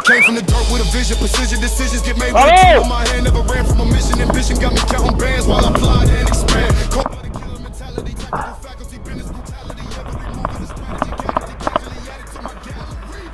Came from the dirt with a vision, precision, decisions get made with a tool in my hand. Never ran from a mission, ambition got me counting bands while I plot and expand. Caught by the killer mentality, tactical faculty, business brutality. Every move is a strategy, casually added to my gallery.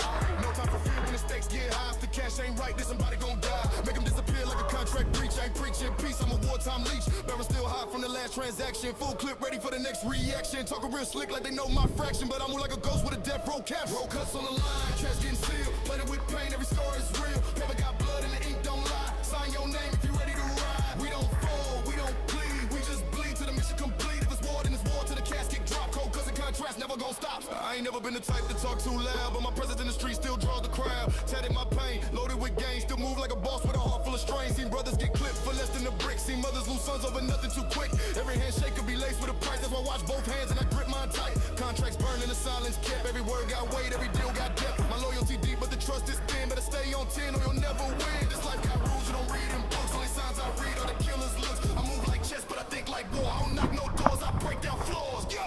No time for fear when the stakes get high. If the cash ain't right, then somebody gon' die. Make them disappear like a contract breach. I ain't preaching peace, I'm a wartime leech. Barrel still hot from the last transaction. Full clip ready for the next reaction. Talking real slick like they know my fraction, but I move like a ghost with a death row cap. Roll cuts on the line, trash getting sealed. Played it with pain, every scar is real. Never got blood and the ink don't lie. Sign your name if you ready to ride. We don't fall, we don't bleed. We just bleed till the mission complete. If it's war, then it's war till the casket drop. Cold cause the contrast never gon' stop. I ain't never been the type to talk too loud, but my presence in the street still draws the crowd. Tatted my pain, loaded with gain. Still move like a boss with a heart full of strain. Seen brothers get clipped for less than a brick. Seen mothers lose sons over nothing too quick. Every handshake could be laced with a price. That's why I watch both hands and I grip mine tight. Contracts burn in the silence kept. Every word got weight, every deal got depth. My loyalty deep, but the trust is thin. Better stay on 10 or you'll never win. This life got rules you don't read in books. Only signs I read are the killer's looks. I move like chess, but I think like war. I don't knock no doors, I break down floors. Yo!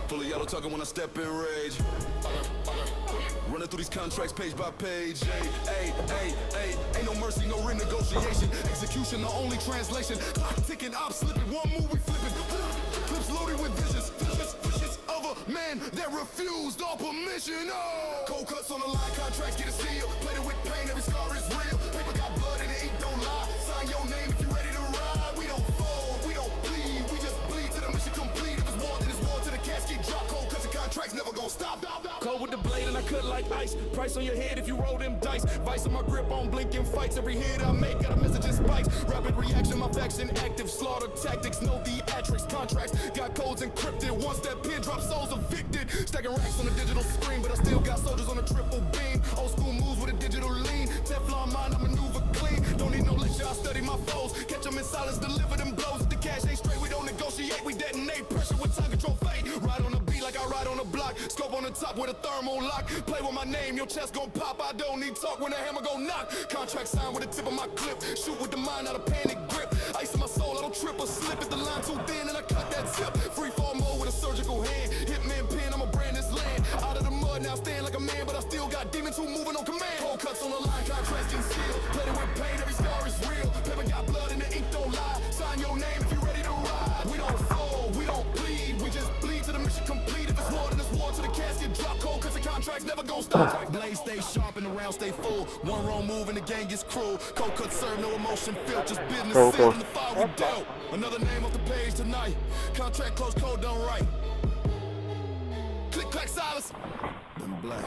Full of yellow talking when I step in rage. Running through these contracts page by page. Ain't no mercy, no renegotiation. Execution, the only translation. Clock ticking, I'm slipping. One move, we flipping. Clips loaded with visions of a man that refused all permission. Oh! Cold cuts on the line, contracts get a seal. Played it with pain, every scar is real. Paper got blood and the ink don't lie. Sign your name if you ready to ride. We don't fall, we don't bleed. We just bleed till the mission complete. If it's war, then it's war till the casket drop. Cold cuts and contracts never gon' stop. Cold with the blade and I cut like ice. Price on your head if you roll them dice. Vice on my grip on blinking fights. Every hit I make got a message in spikes. Rapid reaction, my faction active. Slaughter tactics, no theatrics. Contracts got codes encrypted. Once that pin drops, souls evicted. Stacking racks on a digital screen, but I still got soldiers on a triple beam. Old school moves with a digital lean. Teflon mind, I maneuver clean. Don't need no lecture, I study my foes. Catch them in silence, deliver them blows. If the cash ain't straight, we don't negotiate. We detonate pressure with time control fate. Ride on the beat like I ride on a block. Scope on the top with a thermal lock. Play with my name, your chest gon' pop. I don't need talk when the hammer gon' knock. Contract signed with the tip of my clip. Shoot with the mind, not a panic grip. Ice in my soul, I don't trip or slip. If the line too thin and I cut that tip. Free fall mode with a surgical hand. Hitman pin, I'ma brand this land. Out of the mud, now stand like a man, but I still got demons who moving on command. Cold cuts on the line, contracts getting sealed. Played it with pain, every scar is real. Paper got blood and the ink don't lie. Sign your name if you ready to ride. We don't fall, we don't bleed. We just bleed till the mission complete. If it's war, then it's war till the casket drop. Cold cuts and contracts never gon' stop. Blade stay sharp and the round stay full. One wrong move and the game gets cruel. Cold cuts serve no emotion felt, just business sealed in the fire we dealt. Another name off the page tonight. Contract close, code done right. Click, clack, silence. Then black.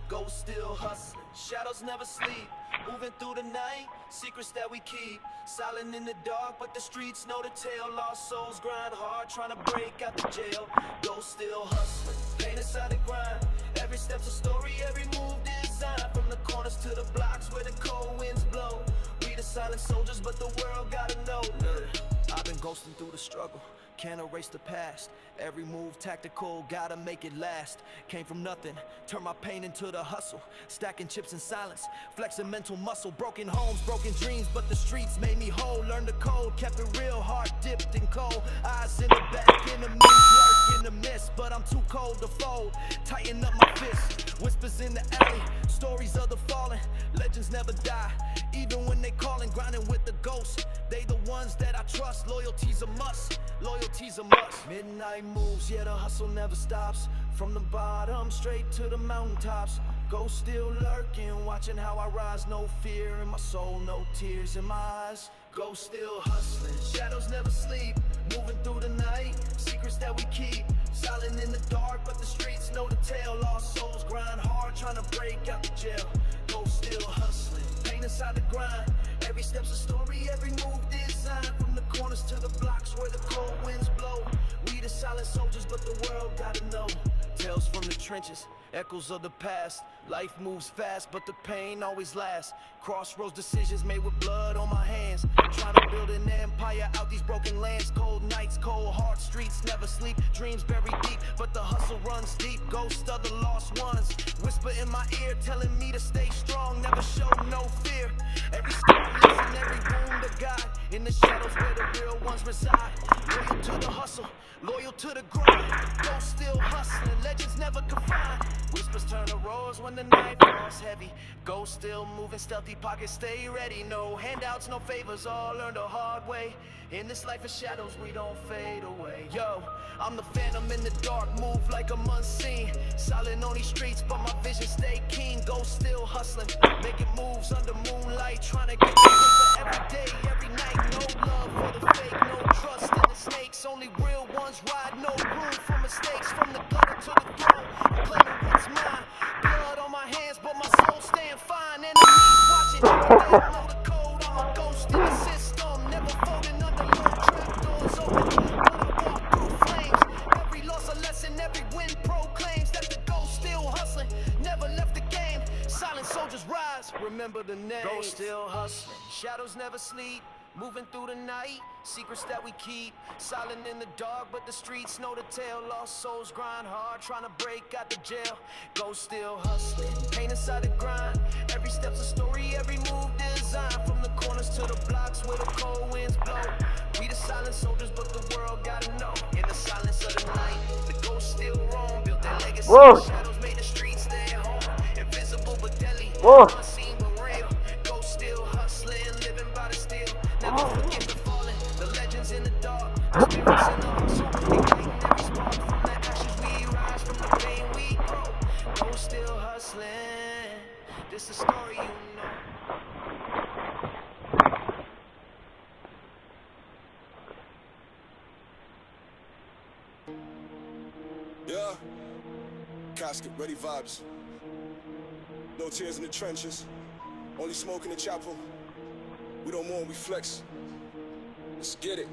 Ghosts still hustling, shadows never sleep. Moving through the night, secrets that we keep. Silent in the dark, but the streets know the tale. Lost souls grind hard, trying to break out the jail. Ghosts still hustling, pain inside the grind. Every step's a story, every move designed. From the corners to the blocks where the cold winds blow. We the silent soldiers, but the world gotta know. I've been ghosting through the struggle, can't erase the past. Every move tactical, gotta make it last. Came from nothing, turn my pain into the hustle. Stacking chips in silence, flexing mental muscle. Broken homes, broken dreams, but the streets made me whole. Learned the code, kept it real, heart dipped in cold. Eyes in the back, enemies work in the mist, but I'm too cold to fold. Tighten up my fist, whispers in the alley. Stories of the fallen, legends never die. Even when they calling, grinding with the ghosts. They the ones that I trust, loyalty's a must. Loyalty's a must. Midnight moves, yeah, the hustle never stops. From the bottom straight to the mountaintops. Ghosts still lurking, watching how I rise. No fear in my soul, no tears in my eyes. Ghosts still hustling, shadows never sleep. Moving through the night, secrets that we keep. Silent in the dark, but the streets know the tale. Lost souls grind hard, trying to break out the jail. Ghosts still hustling, pain inside the grind. Every step's a story, every move designed. From the corners to the blocks where the cold winds blow. We the silent soldiers, but the world gotta know. Tales from the trenches, echoes of the past. Life moves fast, but the pain always lasts. Crossroads decisions made with blood on my hands. Trying to build an empire out these broken lands. Cold nights, cold heart streets, never sleep. Dreams buried deep, but the hustle runs deep. Ghost of the lost ones whisper in my ear, telling me to stay strong, never show no fear. Every scar lesson, every wound a guide. In the shadows where the real ones reside. Loyal to the hustle, loyal to the grind. Ghost still hustling, legends never confined. Whispers turn to roars when the night falls heavy. Ghost still moving, stealthy pockets stay ready. No handouts, no favors, all learned the hard way. In this life of shadows, we don't fade away. Yo, I'm the phantom in the dark, move like I'm unseen. Silent on these streets, but my vision stay keen. Ghost still hustling, making moves under moonlight. Trying to get better every day, every night. No love for the fake, no trust in the snakes. Only real ones ride, no room for mistakes. From the gutter to the throne, I'm claiming what's mine. Blood on my hands, but my soul staying fine. Enemies watching, but they don't know the code. I'm a ghost in the system, never folding under low trap doors open. When I walk through flames, every loss a lesson, every win proclaims that the ghost still hustling, never left the game. Silent soldiers rise, remember the name. Ghost still hustling, shadows never sleep. Moving through the night, secrets that we keep. Silent in the dark, but the streets know the tale. Lost souls grind hard, trying to break out the jail. Ghost still hustling, pain inside the grind. Every step's a story, every move designed. From the corners to the blocks where the cold winds blow. We the silent soldiers, but the world gotta know. In the silence of the night, the ghosts still roam. Built their legacy, shadows made the streets their home. Invisible but deadly, unseen but real. Ghosts still hustling, living by the steel. Never forget the fallen, the legends in the dark, the spirits in the hustle, igniting every spark. From the ashes we rise, from the pain we grow. Ghosts still hustling, this is a story you know. Yeah, casket ready vibes. No tears in the trenches, only smoke in the chapel. We don't mourn, we flex. Let's get it.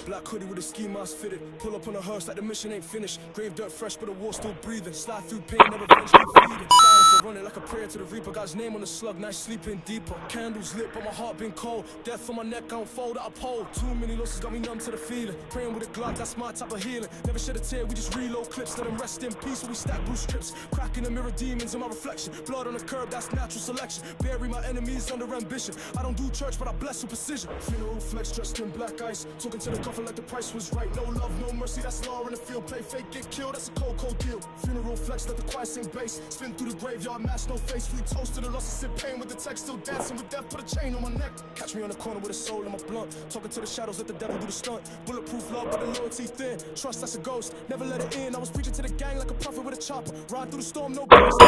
Black hoodie with a ski mask fitted. Pull up on a hearse like the mission ain't finished. Grave dirt fresh, but the war still breathing. Slide through pain, never eventually feeding. Silence running like a prayer to the reaper. God's name on the slug, night sleeping deeper. Candles lit, but my heart been cold. Death on my neck, I don't fold out a pole. Too many losses got me numb to the feeling. Praying with a Glock, that's my type of healing. Never shed a tear, we just reload clips. Let them rest in peace when we stack blue strips. Cracking the mirror, demons in my reflection. Blood on the curb, that's natural selection. Bury my enemies under ambition. I don't do church, but I bless with precision. Funeral flex dressed in black ice. Talking to the coffin like the price was right. No love, no mercy, that's law in the field. Play fake, get killed, that's a cold, cold deal. Funeral flex, let the choir sing bass. Spin through the graveyard, mask, no face. Fleet toast to the loss, I sip pain with the text. Still dancing with death, put a chain on my neck. Catch me on the corner with a soul in my blunt. Talking to the shadows, let the devil do the stunt. Bulletproof love, but the loyalty thin. Trust, that's a ghost, never let it in. I was preaching to the gang like a prophet with a chopper. Ride through the storm, no ghost.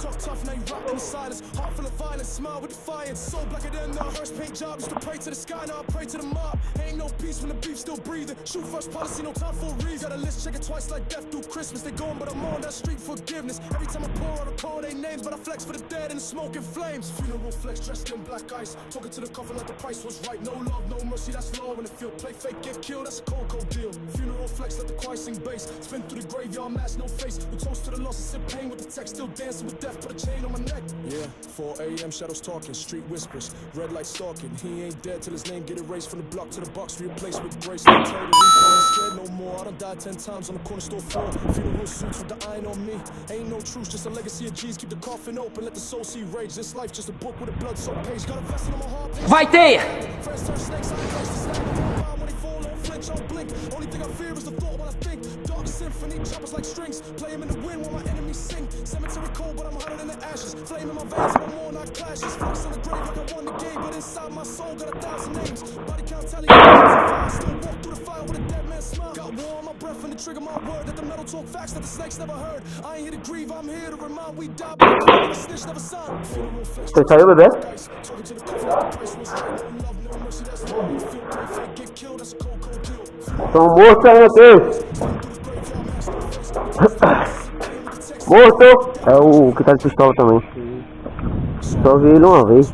Talk tough, now you rock in the silence. Heart full of violence, smile with defiance. Soul blacker than the hearse paint job. Used to pray to the sky, now I pray to the mob. Ain't no peace when the beef still breathing. Shoot first policy, no time for a reason. Got a list, check it twice like death through Christmas. They going, but I'm on that street forgiveness. Every time I pour, I recall their names, but I flex for the dead in the smoke and flames. Funeral flex dressed in black ice. Talking to the coffin like the price was right. No love, no mercy, that's law in the field. Play fake, get killed, that's a cold, cold deal. Funeral flex, let the choir sing bass. Spin through the graveyard, mask, no face. We toast to the loss, I sip pain with the text. Still dancing with death, put a chain on my neck. Yeah, 4 a.m. shadows talking, street whispers, red light stalking. He ain't dead till his name get erased from the block to the box, replaced with grace. I tell the reaper I ain't scared no more. I done died 10 times on the corner store floor. Funeral suits with the iron on me. Ain't no truce, just a legacy of G's. Keep the coffin open, let the soul see rage. This life just a book with a blood soaked page. Got a vest on my heart. Vai ter! Friends turn snakes, I embrace the snake. When they fall, don't flinch, don't blink. Only thing I fear is the thought when I think. Dark symphony, choppers like strings. Play them in the wind while my enemies sing. Cemetery cold, but I'm hotter than the ashes. Flame in my veins, and I'm more not clashes. Flex on the grave like I won the game, but inside my soul got 1,000 names. Body count tally, still walk through the fire with a dead man's smile. Got war on my breath and the trigger my word. That the metal talk facts that the snakes never heard. I ain't here to grieve, I'm here to remind we die, but the never snitch, never sign. Funeral flex. Você saiu, bebê? Talking to the coffin like the price was straight. No love, no mercy, that's law. You feel play fake, get killed, that's a cold, cold deal. Estão mortos aí, aqui. Morto! É o que tá de pistola também. Só vi ele uma vez.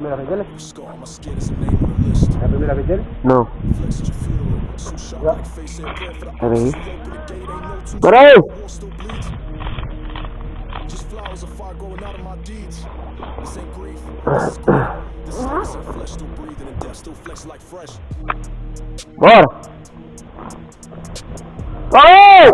primera vez dele? Scar on my skin is the name on the list. É a primeira vez dele? Não. Flex that you feel. So sharp like face and breath for the Peraí. options. We open the gate, ain't no two. Peraí! War still bleeds. Just flowers of fire growing out of my deeds. This ain't grief, this is grief. This is legacy, flesh still breathing and death still flexing like fresh. Bora! Parou!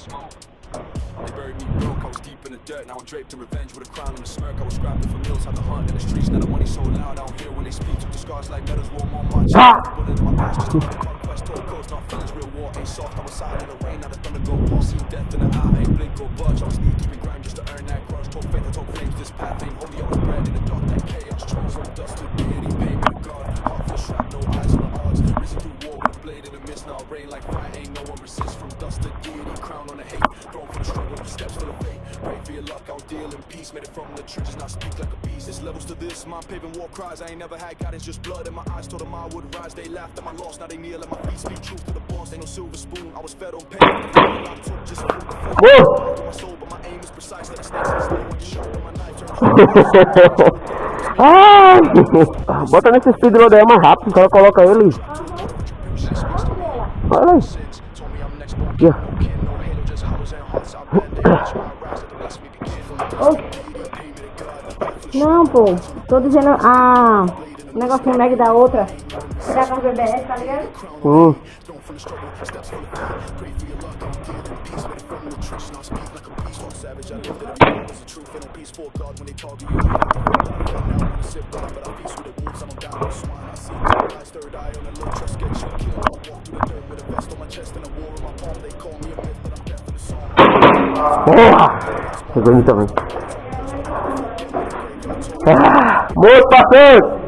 They buried me broke, I was deep in the dirt. Now I'm draped in revenge with a crown and a smirk. I was scrapping for meals, had to hunt in the streets. Now the money's so loud, I don't hear when they speak. Took the scars like medals, warm on my chest. Bullet in my past, just another conquest. Told coast, not feelings, real war ain't soft. I was silent in the rain, now the thunder go past. Seen death in the eye, ain't blink or budge. I was knee deep in grime just to earn that grudge. Told faith, I told flames, this path ain't holy. I was bred in the dark, that chaos. Chose from dust to deity, pain me to God. Heart full of shrapnel, eyes on the odds. Risen through war with a blade in the mist. Now rain like fire, ain't no one resists. From dust to deity, crown on the hate. Thrown for the struggle, steps for the fate. Pray for your luck, I'll deal in peace. Made it from the trenches, now speak like a beast. There's levels to this, mind paving war cries. I ain't never had guidance, just blood in my eyes. Told them I would rise, they laughed at my loss. Now they kneel at my feet, speak truth to the boss. Ain't no silver spoon, I was fed on pain. I took just food to Woo! my soul, but my aim is precise. Like a snake in the snow, when you sharp on my knife, turn Ai! Bota nesse speedrun daí, é mais rápido, o cara coloca ele. Olha aí. told me I'm next, but I Yeah. no kin, no halo, just hollows and hearts. I bend, they watch my rise, let the blasphemy begin. Não, pô. Tô dizendo o negocinho mag da outra. Será com o BBS, tá ligado? Thrown from the struggle, steps full of faith. Pray for your luck, I'm dealing peace. Made it from the trenches, now speak like a beast. On savage, I lived it, every word was the truth. Ain't no peace for God when they target you. Now I wanna sit down, but I feast with the wolves. I'm down with swine. I see third eyes, third eye on the little trust, get you killed. I walk through the dirt with a vest on my chest and a war in my palm. They call me a myth, but I'm deaf in the song. Porra! Pegou ele também. Morto, parceiro!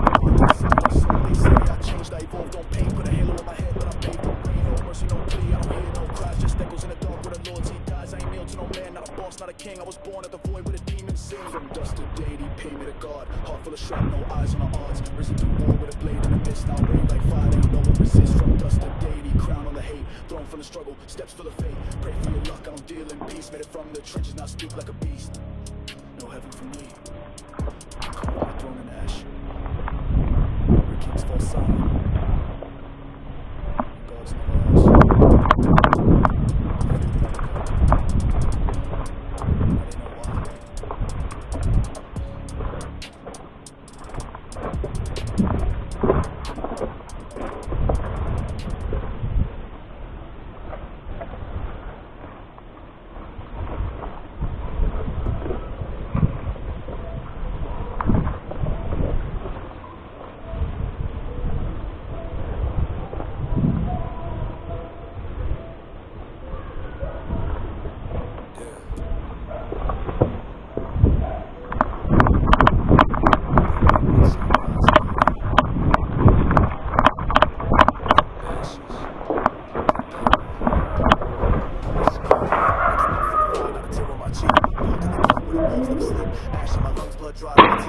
They say I changed, I evolved on pain. Put a halo on my head, but I paid no rain. No mercy, no plea, I don't hear no cries. Just echoes in the dark where the loyalty dies. I ain't nailed to no man, not a boss, not a king. I was born at the void with a demon sing. From dust to deity, pay me to God. Heart full of shrapnel, eyes on the odds. Risen through war with a blade in the mist. Now rain like fire, ain't no one resist. From dust to deity, crown on the hate. Thrown from the struggle, steps full of fate. Pray for your luck, I don't deal in peace. Made it from the trenches, now speak like a beast. No heaven for me. Carve my throne in ash. Where kings fall silent. Gods never ask. Ash in my lungs, blood dry like teeth.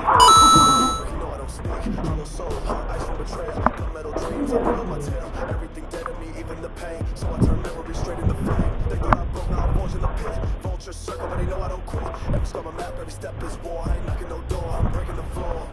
You know I don't speak. Hollow soul, hot ice from betrayal. Gunmetal dreams, I pull my tail. Everything dead in me, even the pain. So I turn memory straight into flame. They thought I broke, now I'm forging the pit. Vultures circle, but they know I don't quit. Every scar on my map, every step is war. I ain't knocking no door, I'm breaking the floor.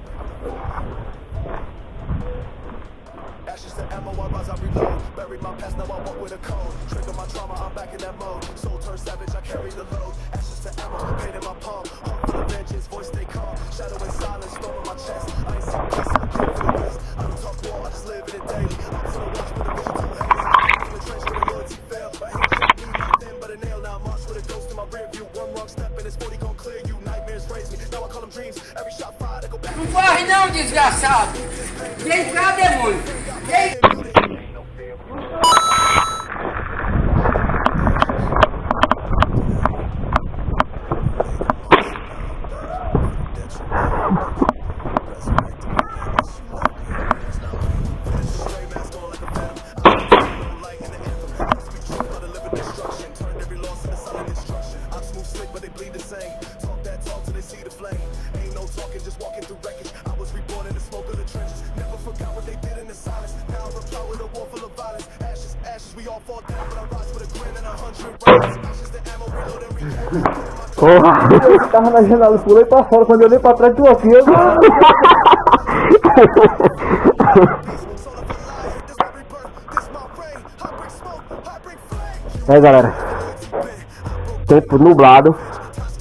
Ashes to ammo, I rise, I reload. Buried my past, now I walk with a code. Trigger my trauma, I'm back in that mode. Soul turned savage, I carry the load. Ashes to ammo, pain in my palm. Heart full of vengeance, voice stay calm. Shadow and silence, storm in my chest. I ain't seen peace, I came for the rest. I don't talk war, I just live in it daily. I'm to the watch with a vision too hazy. In the trench where the loyalty failed. My hands can't be knocked in but a nail. Now I march with a ghost in my rear view. One wrong step and it's 40 gon' clear you. Nightmares raise me, now I call them dreams. Every shot fired, I go back. Não corre não, desgraçado! Vem cá, demônio! Vem! but they bleed the same. Talk that talk till they see the flame. Ain't no talking, just walking through wreckage. I was reborn in the smoke of the trenches. Never forgot what they did in the silence. Now I reply with a war full of violence. Ashes, ashes, we all fall down, but I rise with a grin and 100 rounds. Ashes the ammo, reload and recap. Porra! Eu tava na janela, pulei pra fora, quando eu olhei pra trás, tu aqui, eu... Aí galera, tempo nublado.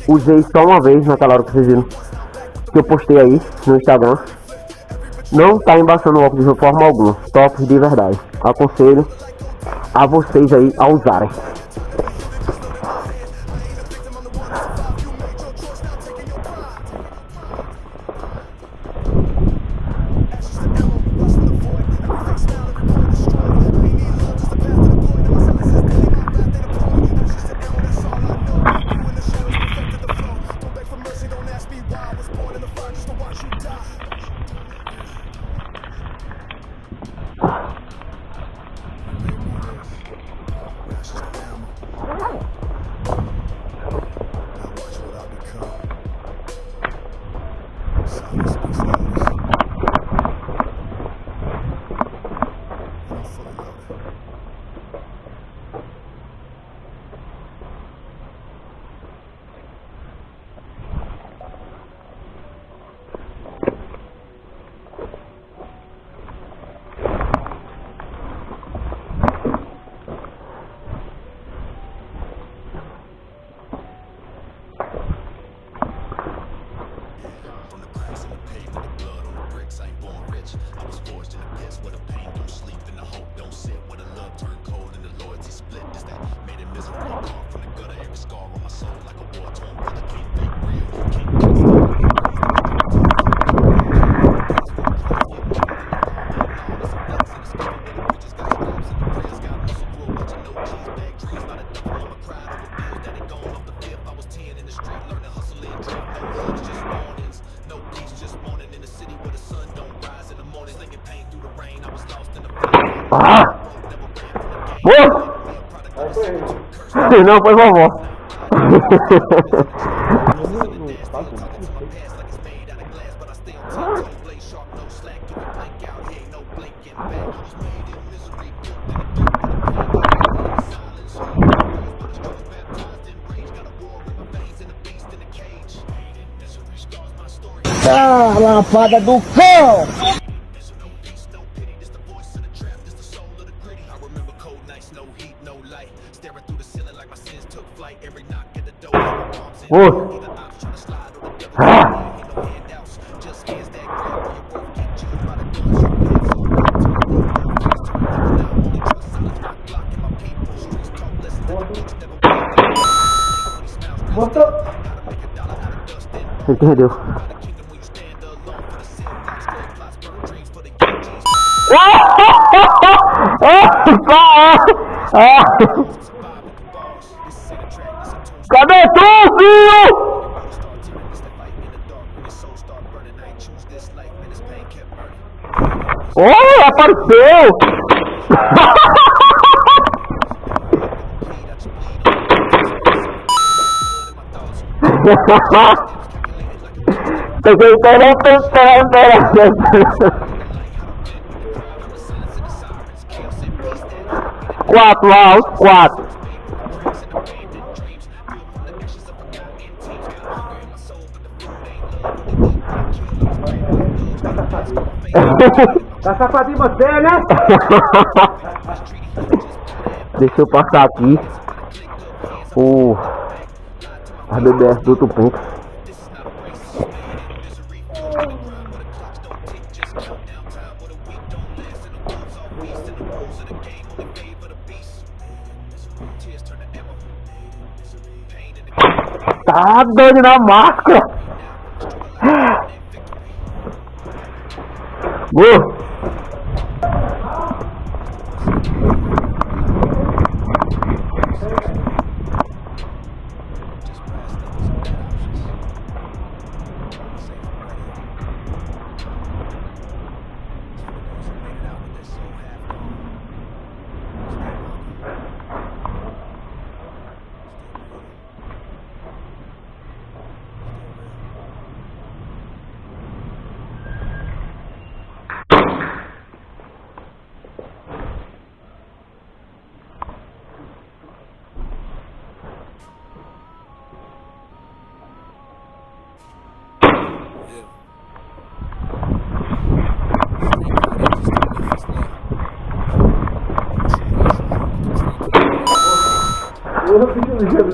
Usei só uma vez naquela hora que vocês viram que eu postei aí no Instagram. Não tá embaçando o óculos de forma alguma, top de verdade. Aconselho a vocês aí a usarem. Não, foi vovó. Ah, lapada do cão! Entendeu? Cadê tu, filho? Oh, apareceu! Quatro, lá, os quatro. Tá safadinho você, né? Deixa eu passar aqui a BBS do outro ponto. Tá doido na máscara.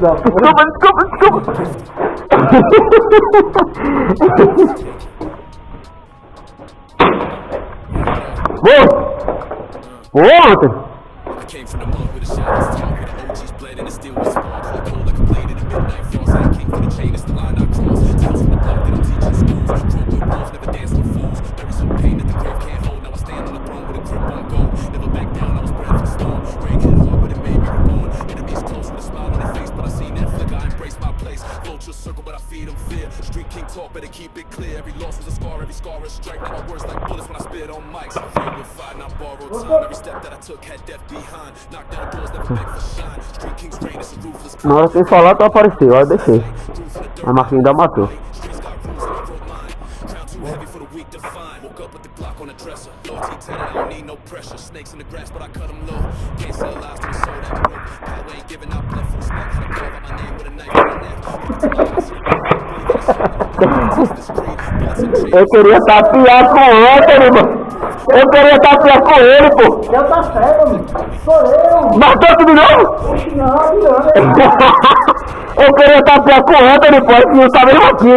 da porra. Desculpa. Ontem. Came from the mud with a shadows talk, with the OG's bled and it still was spark. Hard cold like a blade in the midnight frost. I came for the chain, it's the line I cross. Tales from the block they don't teach in schools. Grew up with wolves, never danced with fools. There is some pain that the grave can't hold. Now I stand on the throne with a grip on gold. Never back down, I was bred for the storm. Rain hit hard, but it made me reborn. Enemies close with a smile on their face, but I seen that flicker. I embrace my place. Vultures circle, but I feed them fear. Street king talk, better keep it clear. Every loss was a scar, every scar a strike. Now my words like bullets when I spit on mics. I ran with fire, not borrowed time. Every step that I took had death behind. Knocked down doors, never beg for shine. Street king's reign is a ruthless Na hora que ele falar, tu apareceu. Aí eu deixei. A Marquinhos ainda matou. Streets got rules and I wrote mine. Crown too heavy for the weak to find. Woke up with the Glock on the dresser. Loyalty tatted, I don't need no pressure. Snakes in the grass, but I cut them low. Can't sell lies to a soul that broke. Power ain't giving out blood for respect. Had to carve out my name with a knife in the neck. Eu queria tapear com o Anthony, mano. Eu queria tapear com ele, pô. Já tá cego, mano. Sou eu. Matou aqui de novo? Não. Eu queria tapear com o Anthony, pô. Esse não tá mesmo aqui.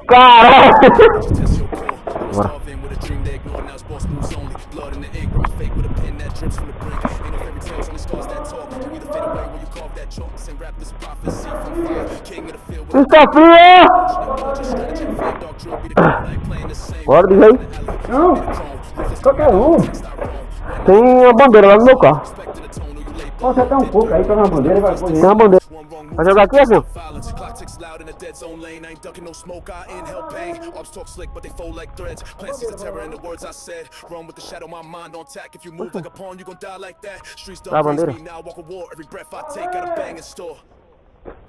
Caralho. Bora. Sexta-feira! Bora, diz aí. Não. Qualquer um. Tem a bandeira lá no meu carro. Você tá um pouco aí, tá na bandeira e vai pôr. Tem uma bandeira. Vai jogar aqui, assim? Violence, clock ticks loud in the dead zone lane. I ain't ducking no smoke, I inhale pain. Ops talk slick, but they fold like threads. Plant seeds of terror in the words I said. Run with the shadow, my mind on tack. If you move like a pawn, you gon' die like that. Streets don't raise me now, walk a war. Every breath I take, got a bang in store.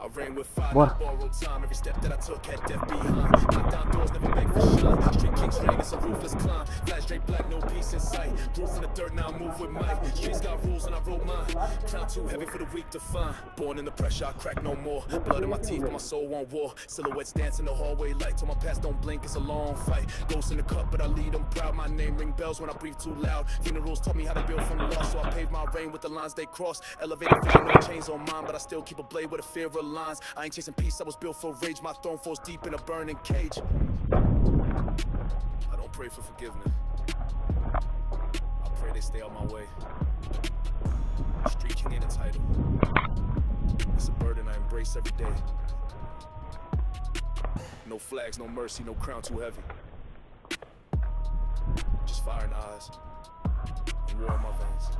I ran with fire, borrowed time. Every step that I took had death behind. Knocked down doors, never beg for shine. Street king's reign, it's a ruthless climb. Flash straight black, no peace in sight. Grew from the dirt, now I move with might. Streets got rules and I wrote mine. Crown too heavy for the weak to find. Born in the pressure, I crack no more. Blood in my teeth, but my soul on war. Silhouettes dance in the hallway light. Till my past don't blink, it's a long fight. Ghosts in the cup, but I lead them proud. My name ring bells when I breathe too loud. Funerals taught me how to build from loss, so I paved my reign with the lines they cross. Elevated vision, no chains on mine, but I still keep a blade with a fear of lines. I ain't chasing peace, I was built for rage. My throne falls deep in a burning cage. I don't pray for forgiveness. I pray they stay out my way. Street king ain't a title. It's a burden I embrace every day. No flags, no mercy, no crown too heavy. Just fire in the eyes and war in my veins.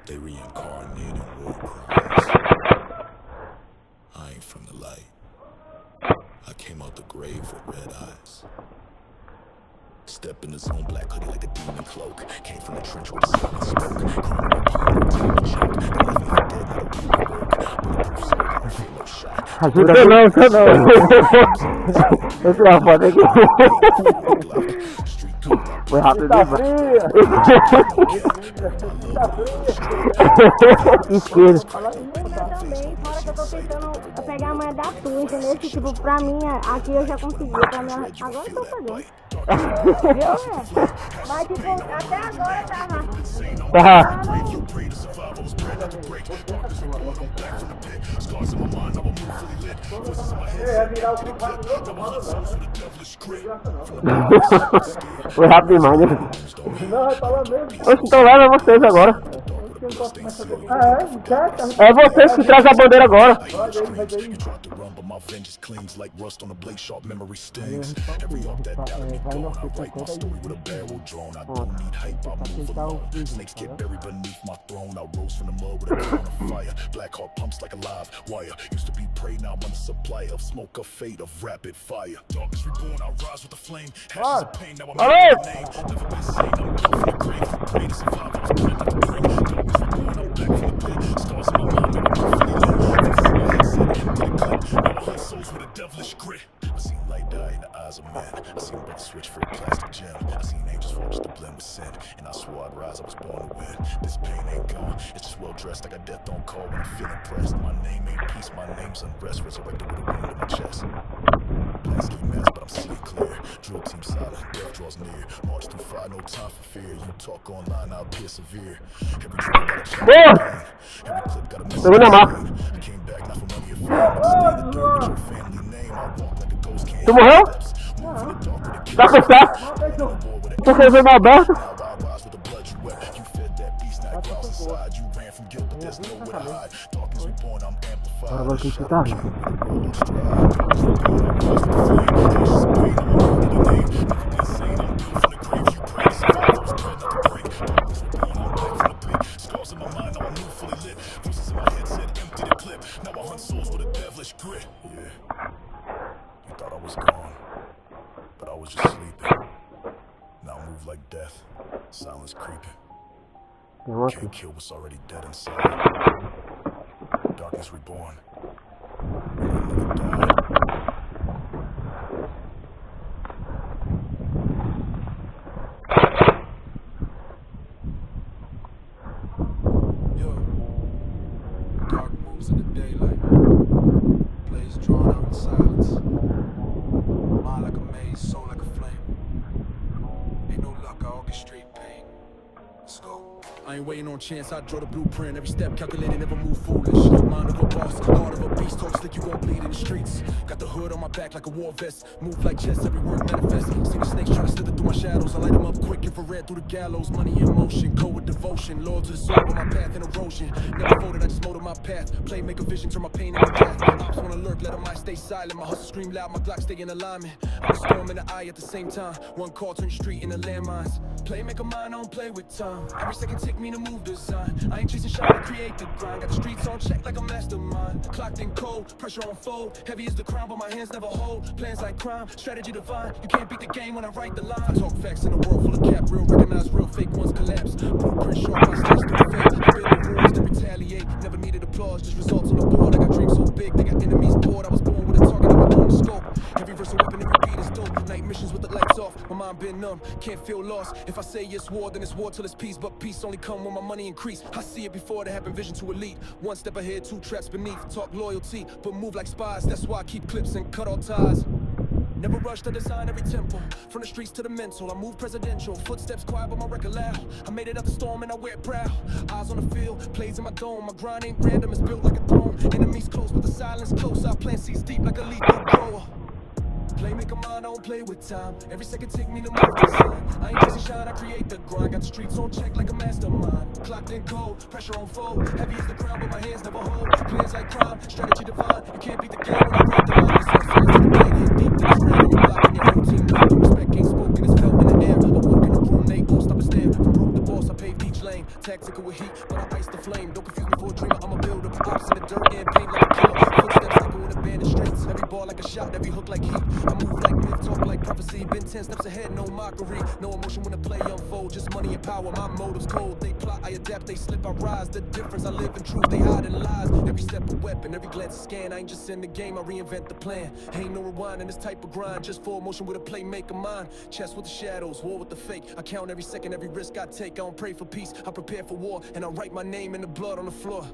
They reincarnate in war cries. I ain't from the light. I came out the grave with red eyes. Step in the zone, black hoodie like a demon cloak. Came from the trench with the sun and smoke. Ajuda não, ajuda não. Esse é a foto aqui. Foi rápido demais. Esquerdo. Também, fora que eu tô tentando pegar a manha da tua, entendeu? Que, tipo, pra mim, aqui eu já consegui, pra mim, agora eu tô pegando. Viu, mas, tipo, até agora tava... Foi rápido demais, né? Não, vai falar mesmo. Oxe, então leva vocês agora. É vocês que trazem a bandeira agora. My vengeance clings like rust on a blade, sharp memory stings. Every up that doubt me gone. I write my story with a barrel drawn. I don't need hype, I move alone. Snakes get buried beneath my throne. I rose from the mud with a crown of fire. Black heart pumps like a live wire. Used to be prey, now I'm on the supply of smoke, of fate, of rapid fire. Darkness reborn, I rise with the flame. Ashes of pain, now I'm making a name. Never been sane, I'm built from the grave. Pray to survive, I was planned like a break. Darkness reborn, I'm back from the pit. Stars in my mind, I'm perfectly low. Fixes in my head, said empty the clip. Now I hunt souls with a devilish grit. I seen light die in the eyes of men. I seen brothers switch for a plastic gem. I seen angels fall just to blend with sin. And I swore I'd rise, I was born to win. got death on call when I'm feeling pressed. My name ain't peace, my name's unrest. Resurrected with a wound in my chest. Ski mask, but I'm sleep clear. Drill team silent, death draws near. March through fire, no time for fear. You talk online, I'll appear severe. Every trigger got a chapter of pain. Every clip got a message. I came back not for money or fame, but to stay in the dirt with your family name. I walk like a ghost, can't Tu morreu? move in the dark with a Tá com certo? Você veio mal aberto? Now I rise with the blood you wet. You fed that beast, now it grows inside. You ran from guilt, but there's nowhere to hide. Darkness reborn, I'm amplified. Agora que você tá vendo? Silence creeping. Tem um aqui. Can't kill what's already dead inside. Darkness reborn. Yo, dark moves in the daylight. Plays drawn out in silence. Mind like a maze, soul like a flame. Ain't no luck, I orchestrate pain. Let's go. I ain't waiting on chance, I draw the blueprint. Every step calculated, never move foolish. Mind of a boss, heart of a beast. Talk slick, you gon' bleed in the streets. Got the hood on my back like a war vest. Move like chess, every word manifest. See the snakes trying to slither through my shadows. I light them up quick, infrared through the gallows. Money in motion, go with devotion. Lord to the soul, but my path in erosion. Never folded, I just molded my path. Play, make a vision, turn my pain into wrath. Ops wanna lurk, let them eyes stay silent. My hustle scream loud, my Glock stay in alignment. I'm a storm in the eye at the same time. One call, turn street into landmines. Play, make a mind, I don't play with time. Every second take me to move design. I ain't chasing shot, I create the grind. Got the streets on check like a mastermind. Clocked in cold, pressure on fold. Heavy is the crown, but my hands never hold. Plans like crime, strategy divine. You can't beat the game when I write the line. I talk facts in a world full of cap. Real recognize real, fake ones collapse. Blueprint sharp, I stay still fake. Building rules to retaliate. Never needed applause, just results on the board. I got dreams so big, they got enemies bored. I was born with a target, I was born to scope. Every verse a weapon, every beat is dope. Night missions with the lights off. My mind been numb, can't feel lost. If I say it's war, then it's war till it's peace. But peace only come when my money increase. I see it before it happen, vision to elite. One step ahead, two traps beneath. Talk loyalty, but move like spies. That's why I keep clips and cut all ties. Never rush to design every tempo. From the streets to the mental, I move presidential. Footsteps quiet, but my record loud. I made it out the storm and I wear it proud. Eyes on the field, plays in my dome. My grind ain't random, it's built like a throne. Enemies close, but the silence close. I plant seeds deep like a lethal grower. Play, make a mind, I don't play with time. Every second take me to move design. I ain't chasing shine, I create the grind. Got the streets on check like a mastermind. Clocked in cold, pressure on fold. Heavy is the crown, but my hands never hold. Plans like crime, strategy divine. You can't beat the game when I write the line. It's all to the blade, hit deep to the ground. You're blocking your whole team. The respect ain't spoken, it's felt in the air. I walk in the room, they all stop and stare. From broke the boss, I paved each lane. Tactical with heat, but I ice the flame. Don't confuse me for a dreamer, I'm a builder. Ops in the dirt and paint like a killer. Footsteps echo in abandoned streets. Every ball like a shot, every hook like heat. I move like myth, talk like prophecy. Been 10 steps ahead, no mockery. No emotion when the play unfold. Just money and power, my motives cold. They plot, I adapt, they slip, I rise. The difference, I live in truth, they hide in lies. Every step a weapon, every glance a scan. I ain't just in the game, I reinvent the plan. Ain't no rewind in this type of grind. Just full motion with a play, make a mind. Chess with the shadows, war with the fake. I count every second, every risk I take. I don't pray for peace, I prepare for war. And I write my name in the blood on the floor.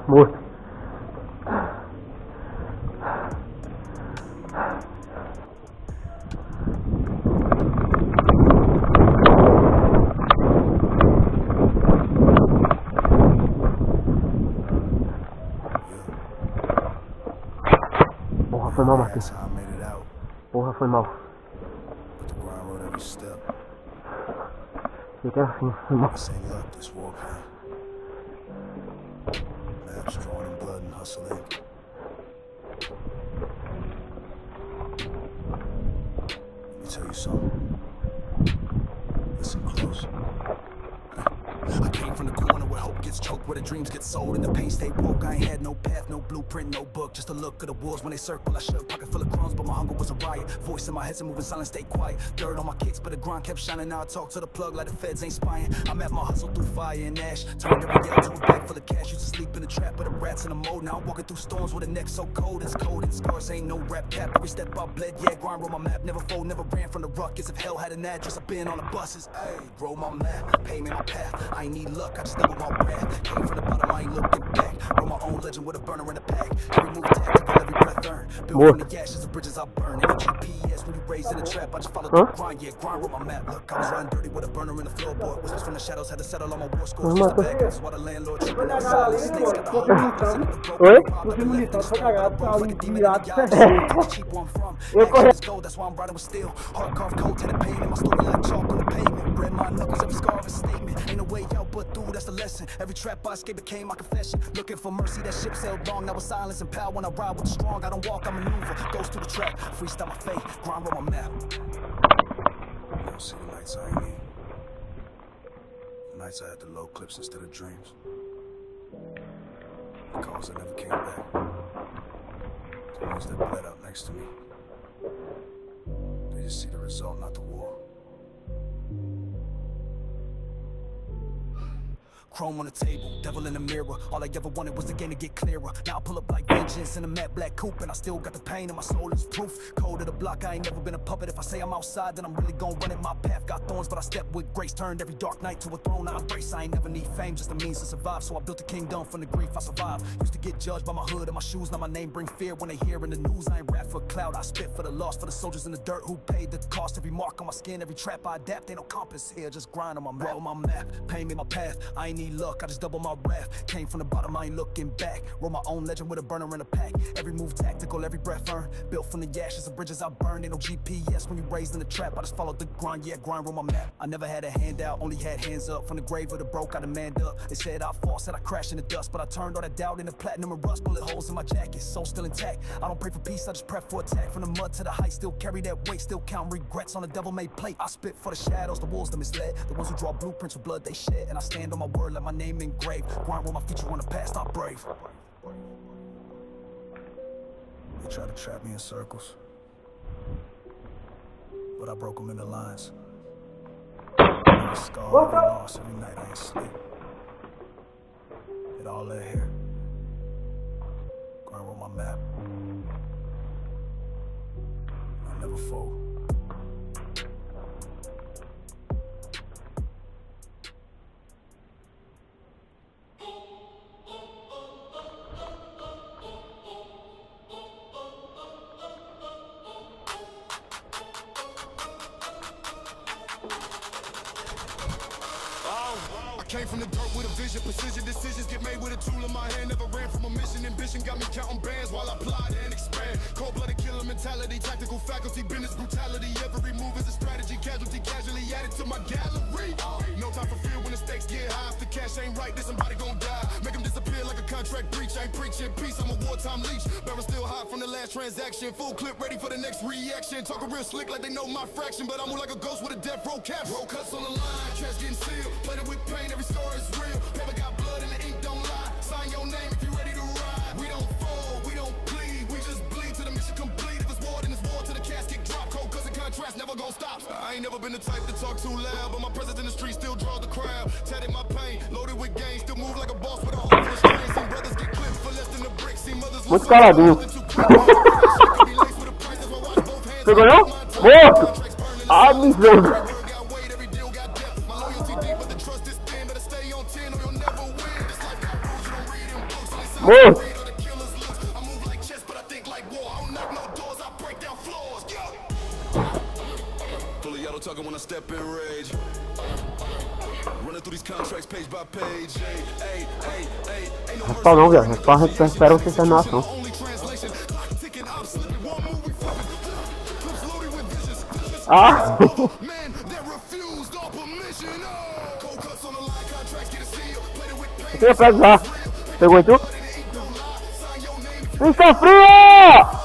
Morto. Porra, foi mal, Marquinhos. Porra, foi mal. Fica assim, foi mal. Maps drawn in blood and hustle ink. Let me tell you something. Listen close. I came from the corner where hope gets choked with a dreams get sold and the pain stay woke. I ain't had no path, no blueprint, no book. Just a look at the wolves when they circle. I shook, pocket full of crumbs, but my hunger was a riot. Voice in my head, so moving silent, stay quiet. Dirt on my kicks, but the grind kept shining. Now I talk to the plug like the feds ain't spying. I'm at my hustle through fire and ash. Turned every yell to a bag full of cash. Used to sleep in the trap with the rats in the mold. Now I'm walking through storms with a neck so cold. It's cold and scars ain't no rap cap. Every step I bled, yeah, grind roll my map. Never fold, never ran from the ruckus. If hell had an address, I've been on the buses. Ayy, roll my map, pay me my path. I ain't need luck, I just double my breath. Came from the bottom, I ain't looking back. Roll my own legend with a burner in the pack. Every move tactical, every breath earned. Built from the ashes, the bridges I burn. Ain't no GPS when you raised in the trap. I just follow the grind, yeah, grind roll my map. Look, I was riding dirty with a burner in the floorboard. Whispers from the shadows had to settle on my war scores. Just the back, that's why the landlord tripping out silence. Snakes got the whole Oi? cheap where I'm from. Actions gold, that's why I'm riding with steel. Hard carved cold, tenant pain in my story like chalk on the pavement. Red my knuckles, every scar of a statement. Ain't no way out but through, that's the lesson. Every trap I escape became my confession. Looking for mercy, that ship sailed long. Now with silence and power when I ride with the strong. I don't walk, I maneuver. Goes through the trap, freestyle my fate, grind roll my map. You don't see the nights I ain't need. The nights I had the low clips instead of dreams. The calls that never came back. The ones that bled out next to me. They just see the result, not the war. Chrome on the table, devil in the mirror. All I ever wanted was the game to get clearer. Now I pull up like vengeance in a matte black coupe, and I still got the pain in my soul is proof. Cold of the block, I ain't never been a puppet. If I say I'm outside, then I'm really gon' run it. My path got thorns, but I step with grace. Turned every dark night to a throne I embrace. I ain't never need fame, just a means to survive. So I built a kingdom from the grief I survived. Used to get judged by my hood and my shoes. Now my name bring fear when they hear in the news. I ain't rap for clout, I spit for the loss. For the soldiers in the dirt who paid the cost. Every mark on my skin, every trap I adapt. Ain't no compass here, just grind on my map. Roll my map, pain me my path. I ain't need luck, I just double my wrath. Came from the bottom, I ain't looking back. Roll my own legend with a burner in a pack. Every move tactical, every breath earned. Built from the ashes, the bridges I burned. Ain't no GPS when you raised in the trap. I just followed the grind, yeah, grind roll my map. I never had a handout, only had hands up. From the grave of the broke, I manned up. They said I fall, said I crashed in the dust, but I turned all that doubt into platinum and rust. Bullet holes in my jacket, soul still intact. I don't pray for peace, I just prep for attack. From the mud to the height, still carry that weight. Still count regrets on a devil-made plate. I spit for the shadows, the wolves that misled. The ones who draw blueprints with blood they shed. And I stand on my word, let my name engraved. Grind roll my future on the past, I'm brave. They try to trap me in circles, but I broke them into lines. Every scar, every loss, every night I ain't sleep. It all lay here. Grind roll my map. I never fold. Came from the dirt with a vision, precision decisions get made with a tool in my hand. Never ran from a mission, ambition got me counting bands while I plot and expand. Cold-blooded killer mentality, tactical faculty, business brutality. Every move is a strategy, casualty casually added to my gallery. No time for fear when the stakes get high. If the cash ain't right, then somebody gon' die. Make them disappear like a contract breach. I ain't preaching peace, I'm a wartime leech. Barrel still hot from the last transaction. Full clip ready for the next reaction. Talking real slick like they know my fraction, but I'm more like a ghost with a death row cap. Roll cuts on the line, trash getting sealed. Played it with pain, every scar is real. Paper got blood and the ink don't lie. Sign your name if you ready to ride. We don't fall, we don't bleed. We just bleed to the mission complete. If it's war, then it's war to the casket drop. Cold cause the contrast never gon' stop. I ain't never been the type to talk too loud, but my presence in the street still draws the crowd. Tatted my pain, loaded with gain. Still move like a boss with a whole full of strings. Seen brothers get clipped for less than a brick. See mothers Muito caladinho. Você ganhou? Morto! Ah, miséria! Morto! Talking when I step in rage. Running through these contracts page by page. Raspar não, viado. Raspar espera você terminar a ação. Ah! Eu queria pegar. Pegou em tu? Está frio!